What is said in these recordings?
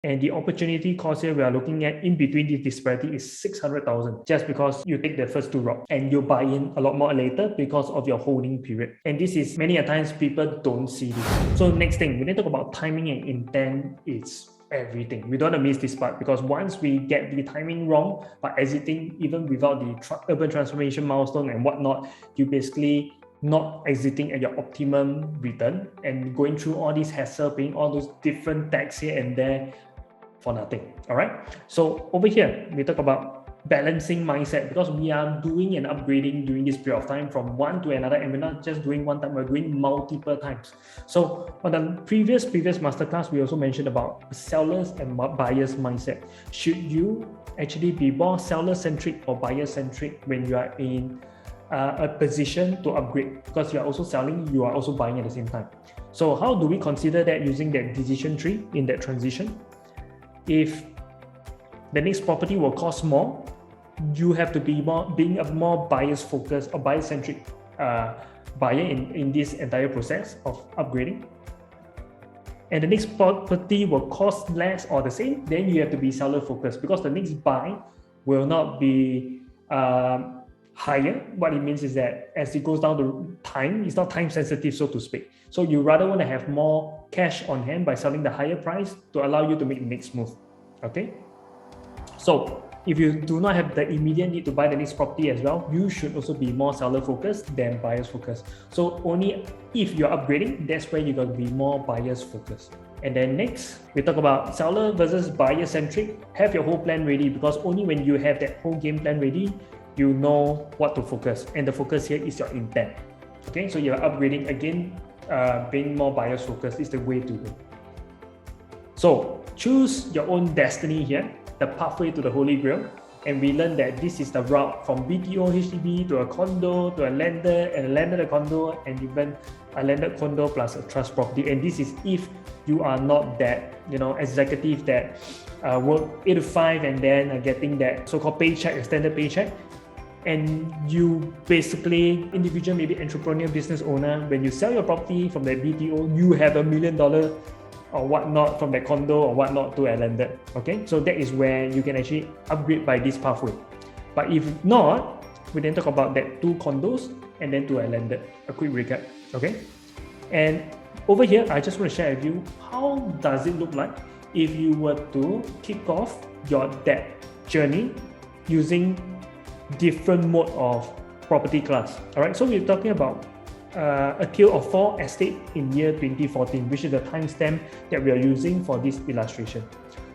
And the opportunity cost here we are looking at in between this disparity is 600,000, just because you take the first two routes and you buy in a lot more later because of your holding period. And this is many a times people don't see this. So next thing, when they talk about timing and intent, it's everything. We don't want to miss this part, because once we get the timing wrong by exiting even without the urban transformation milestone and whatnot, you basically not exiting at your optimum return and going through all this hassle, paying all those different tax here and there for nothing. All right. So over here, we talk about balancing mindset, because we are doing an upgrading during this period of time from one to another, and we're not just doing one time, we're doing multiple times. So on the previous masterclass, we also mentioned about sellers and buyers mindset. Should you actually be more seller centric or buyer centric when you are in a position to upgrade? Because you are also selling, you are also buying at the same time. So how do we consider that using that decision tree in that transition? If the next property will cost more, you have to be being a more buyers focused or buyer centric buyer in this entire process of upgrading. And the next property will cost less or the same, then you have to be seller focused, because the next buy will not be higher. What it means is that as it goes down to time, it's not time sensitive, so to speak. So you rather want to have more cash on hand by selling the higher price to allow you to make the next move. Okay. So if you do not have the immediate need to buy the next property as well, you should also be more seller focused than buyers focused. So only if you're upgrading, that's where you got to be more buyers focused. And then next, we talk about seller versus buyer centric. Have your whole plan ready, because only when you have that whole game plan ready, you know what to focus. And the focus here is your intent. Okay, so you're upgrading again, being more buyers focused is the way to go. So choose your own destiny here, the pathway to the Holy Grail. And we learned that this is the route from BTO HDB to a condo, to a lender, and a lender to condo, and even a landed condo plus a trust property. And this is if you are not that, executive that work 8 to 5 and then getting that so-called paycheck, a standard paycheck. And you basically, individual, maybe entrepreneur, business owner, when you sell your property from that BTO, you have $1 million or whatnot from that condo or whatnot to a lender. Okay, so that is where you can actually upgrade by this pathway. But if not, we then talk about that 2 condos and then to a lender. A quick recap. Okay, and over here, I just want to share with you how does it look like if you were to kick off your debt journey using different mode of property class. All right, so we're talking about a tail of 4 estate in year 2014, which is the timestamp that we are using for this illustration.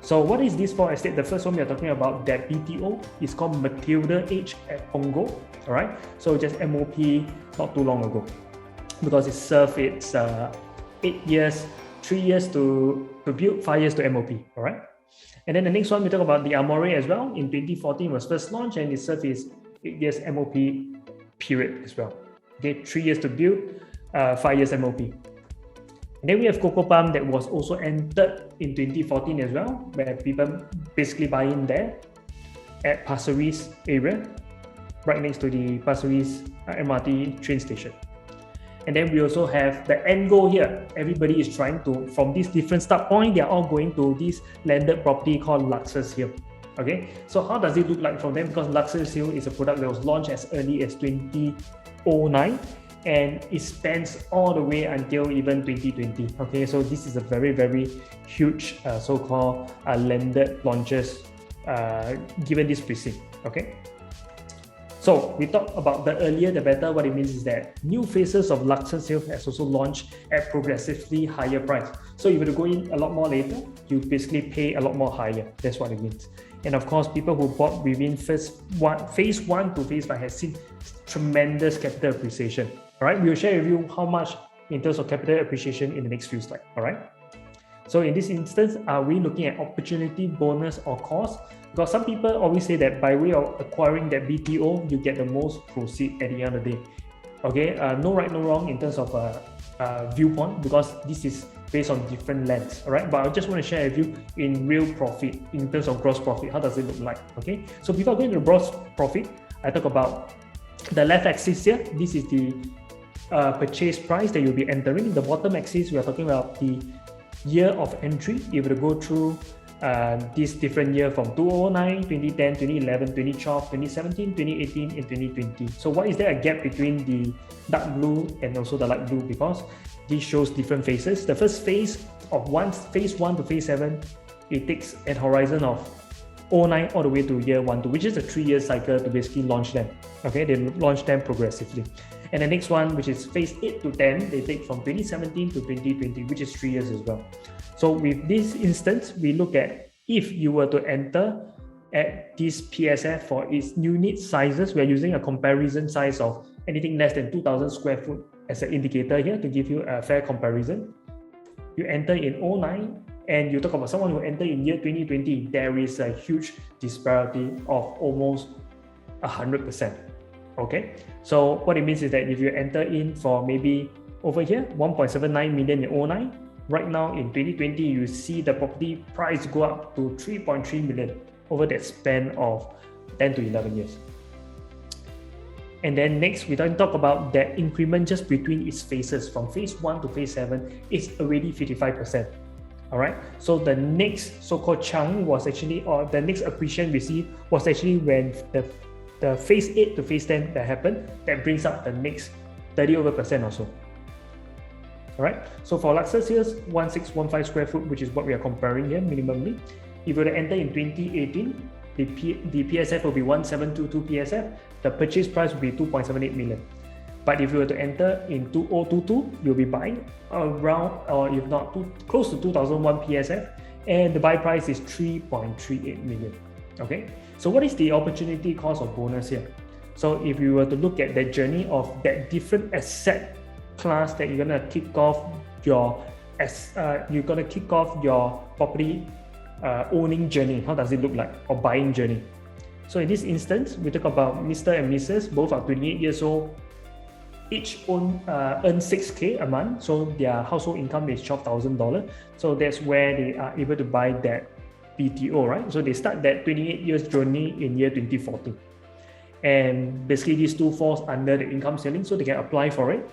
So what is this 4 estate? The first one we are talking about, that BTO, is called Matilda H at Punggol. All right, so just MOP not too long ago, because it served its 8 years, 3 years to build, 5 years to MOP. All right. And then the next one, we talk about the Amore as well. In 2014 was first launched, and it served its 8 years MOP period as well. Okay, 3 years to build, 5 years MOP. And then we have Coco Palm that was also entered in 2014 as well, where people basically buy in there at Pasir Ris area, right next to the Pasir Ris MRT train station. And then we also have the end goal here. Everybody is trying to, from this different start point, they are all going to this landed property called Luxus Hill. Okay, so how does it look like from them? Because Luxus Hill is a product that was launched as early as 2009, and it spans all the way until even 2020. Okay, so this is a very, very huge so-called landed launches given this precinct. Okay. So we talk about the earlier the better. What it means is that new phases of Luxus Hill has also launched at progressively higher price. So if you were to go in a lot more later, you basically pay a lot more higher. That's what it means. And of course, people who bought within phase 1 to phase 5 has seen tremendous capital appreciation. All right, we'll share with you how much in terms of capital appreciation in the next few slides. All right. So in this instance, are we looking at opportunity, bonus, or cost? Because some people always say that by way of acquiring that BTO, you get the most proceed at the end of the day. Okay, no right, no wrong in terms of viewpoint, because this is based on different lens. All right, but I just want to share with you in real profit, in terms of gross profit, how does it look like? Okay, so before going to the gross profit, I talk about the left axis here. This is the purchase price that you'll be entering. The bottom axis, we are talking about the year of entry. If you go through this different year from 2009, 2010, 2011, 2012, 2017, 2018, and 2020. So why is there a gap between the dark blue and also the light blue? Because this shows different phases. The first phase of phase 1 to phase 7, it takes a horizon of 2009 all the way to year 1, which is a 3-year cycle to basically launch them. Okay, they launch them progressively. And the next one, which is phase 8 to 10, they take from 2017 to 2020, which is 3 years as well. So with this instance, we look at if you were to enter at this PSF for its unit sizes, we're using a comparison size of anything less than 2,000 square foot as an indicator here to give you a fair comparison. You enter in 2009 and you talk about someone who entered in year 2020, there is a huge disparity of almost 100%. Okay, so what it means is that if you enter in for maybe over here 1.79 million in 2009, right now in 2020 you see the property price go up to 3.3 million over that span of 10 to 11 years. And then next, we don't talk about that increment just between its phases from phase 1 to phase 7 is already 55%. All right, so the next so-called chunk was actually, or the next appreciation we see was actually when the phase 8 to phase 10 that happened, that brings up the next 30% or so. All right, so for Luxus here, 1615 square foot, which is what we are comparing here minimally. If you were to enter in 2018, the PSF will be 1722 PSF, the purchase price will be 2.78 million. But if you were to enter in 2022, you'll be buying around, or if not, close to 2001 PSF, and the buy price is 3.38 million. Okay, so what is the opportunity cost of bonus here? So if you were to look at that journey of that different asset class that you're gonna kick off your property owning journey, how does it look like, or buying journey? So in this instance, we talk about Mr. and Mrs. both are 28 years old, each earn 6K a month, so their household income is $12,000. So that's where they are able to buy that BTO, right? So they start that 28 years journey in year 2014. And basically these two falls under the income ceiling, so they can apply for it.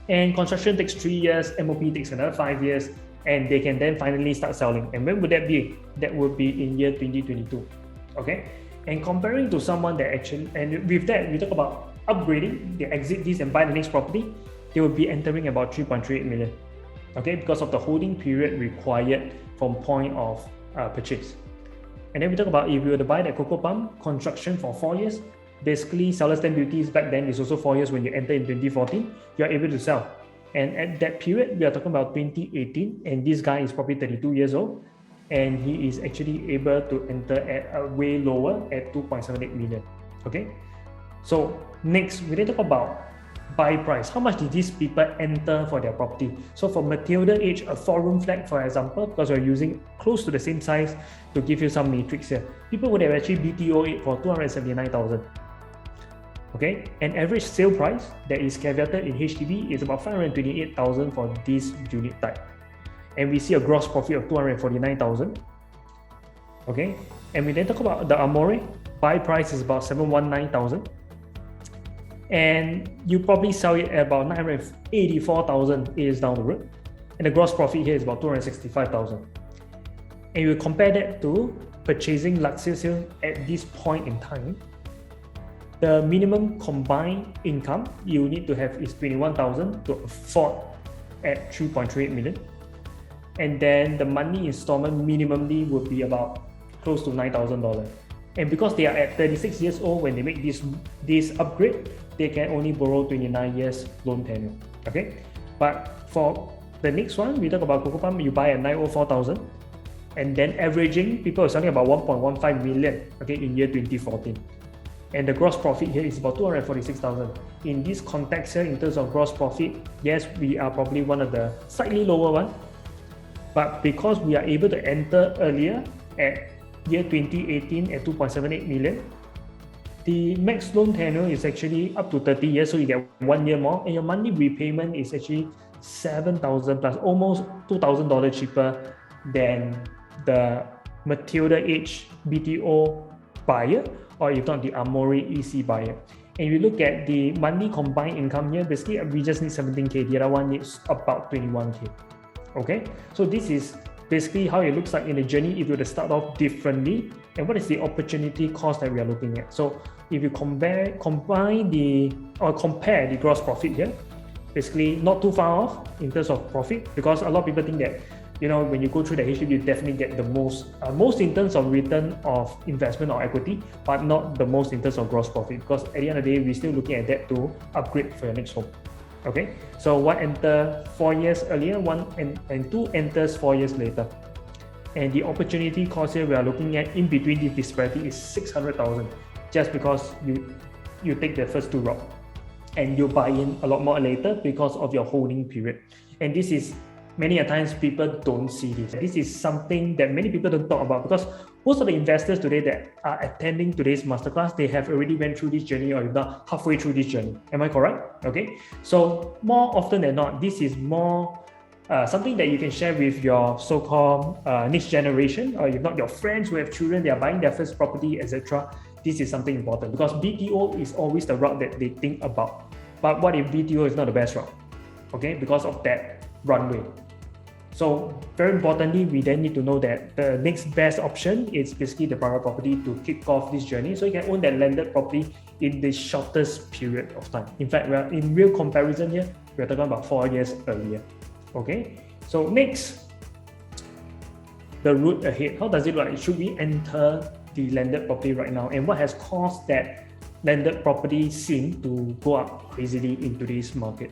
And construction takes 3 years, MOP takes another 5 years, and they can then finally start selling. And when would that be? That would be in year 2022. Okay, and comparing to someone that actually, and with that we talk about upgrading, they exit this and buy the next property, they will be entering about 3.38 million. Okay, because of the holding period required from point of purchase. And then we talk about if you were to buy the Coco Palm, construction for 4 years, basically seller's stamp duties back then is also 4 years. When you enter in 2014, you are able to sell. And at that period, we are talking about 2018, and this guy is probably 32 years old, and he is actually able to enter at a way lower at 2.78 million. Okay, so next we then talk about buy price. How much did these people enter for their property? So for Matilda Age, a 4-room flat, for example, because we're using close to the same size to give you some matrix here, people would have actually BTO it for 279,000. Okay, and average sale price that is caveated in HDB is about 528,000 for this unit type. And we see a gross profit of 249,000. Okay, and we then talk about the Amore. Buy price is about 719,000. And you probably sell it at about 984,000 years down the road. And the gross profit here is about 265,000. And you compare that to purchasing Luxus Hill at this point in time. The minimum combined income you need to have is 21,000 to afford at 3.38 million. And then the monthly installment minimally would be about close to $9,000. And because they are at 36 years old when they make this upgrade, they can only borrow 29 years loan tenure. Okay, but for the next one, we talk about Coco Palm, you buy at 904,000, and then averaging, people are selling about 1.15 million. Okay, in year 2014. And the gross profit here is about 246,000. In this context here, in terms of gross profit, yes, we are probably one of the slightly lower one. But because we are able to enter earlier at year 2018 at 2.78 million, the max loan tenure is actually up to 30 years, so you get 1 year more, and your monthly repayment is actually 7,000 plus, almost $2,000 cheaper than the Matilda Age BTO buyer, or if not the Amore EC buyer. And we look at the monthly combined income here, basically we just need 17K, the other one needs about 21K. Okay, so this is basically how it looks like in the journey if you were to start off differently, and what is the opportunity cost that we are looking at. So if you compare the gross profit here, basically not too far off in terms of profit, because a lot of people think that when you go through the HDB, you definitely get the most in terms of return of investment or equity, but not the most in terms of gross profit, because at the end of the day, we're still looking at that to upgrade for your next home. Okay, so one enter 4 years earlier, and two enters 4 years later. And the opportunity cost here we are looking at in between this disparity is 600,000, just because you take the first two route and you buy in a lot more later because of your holding period. And this is many a times people don't see this. This is something that many people don't talk about, because most of the investors today that are attending today's masterclass, they have already went through this journey, or if not halfway through this journey. Am I correct? Okay. So more often than not, this is more something that you can share with your so-called next generation, or if not your friends who have children, they are buying their first property, etc. This is something important, because BTO is always the route that they think about. But what if BTO is not the best route? Okay, because of that runway. So very importantly, we then need to know that the next best option is basically the private property to kick off this journey, so you can own that landed property in the shortest period of time. In fact, we are in real comparison here, we're talking about 4 years earlier. Okay, so next, the route ahead. How does it look like? Should we enter the landed property right now? And what has caused that landed property scene to go up crazily in today's market?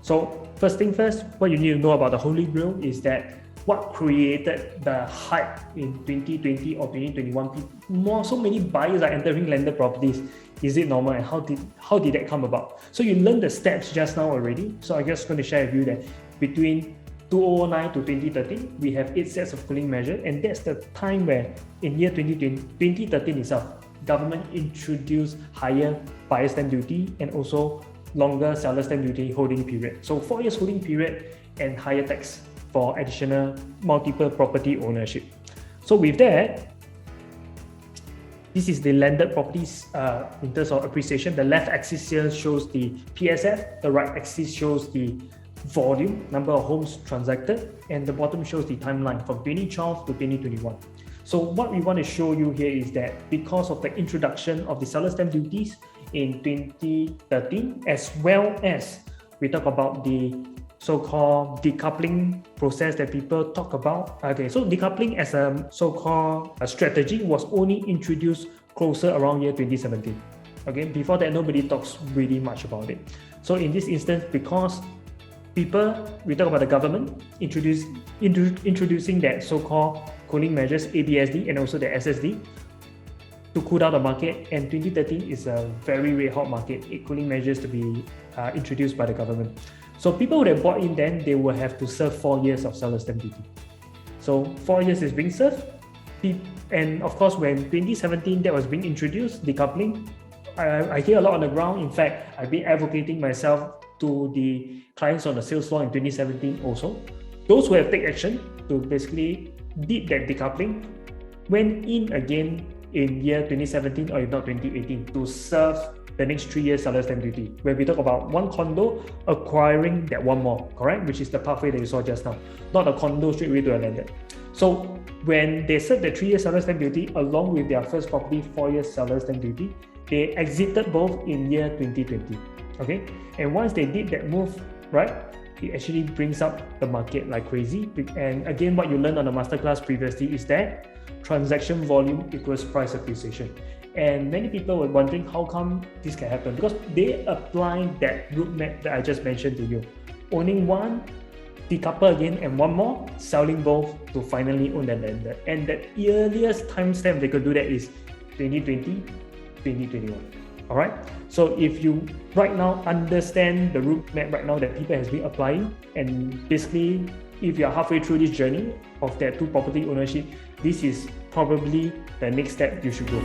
So first thing first, what you need to know about the Holy Grail is that what created the hype in 2020 or 2021, so many buyers are entering landed properties. Is it normal, and how did that come about? So you learned the steps just now already. So I'm just going to share with you that between 2009 to 2013, we have 8 sets of cooling measures, and that's the time where in year 2013 itself, government introduced higher buyer stamp duty and also longer seller stamp duty holding period. So 4 years holding period and higher tax for additional multiple property ownership. So with that, this is the landed properties in terms of appreciation. The left axis here shows the PSF, the right axis shows the volume, number of homes transacted, and the bottom shows the timeline from 2012 to 2021. So what we want to show you here is that because of the introduction of the seller stamp duties in 2013, as well as we talk about the so-called decoupling process that people talk about. Okay, so decoupling as a so-called strategy was only introduced closer around year 2017. Okay, before that, nobody talks really much about it. So in this instance, because we talk about the government introducing that so-called cooling measures, ABSD, and also the SSD, to cool down the market, and 2013 is a very, very hot market, 8 cooling measures to be introduced by the government. So people who have bought in then, they will have to serve 4 years of seller stamp duty. So 4 years is being served, and of course when 2017 that was being introduced, decoupling, I hear a lot on the ground. In fact, I've been advocating myself to the clients on the sales floor in 2017 also. Those who have taken action to basically did that decoupling went in again in year 2017 or if not 2018 to serve the next 3 years seller stamp duty, where we talk about one condo acquiring that one more, correct? Which is the pathway that you saw just now, not a condo straight away to a landed. So when they served the 3 years seller stamp duty along with their first property 4 years seller stamp duty, they exited both in year 2020. Okay, and once they did that move, right, it actually brings up the market like crazy. And again, what you learned on the masterclass previously is that transaction volume equals price appreciation. And many people were wondering how come this can happen, because they apply that roadmap that I just mentioned to you, owning one, decouple again, and one more, selling both to finally own the landed. And the earliest timestamp they could do that is 2020, 2021. All right. So if you right now understand the roadmap right now that people has been applying, and basically if you are halfway through this journey of that 2 property ownership, this is probably the next step you should go.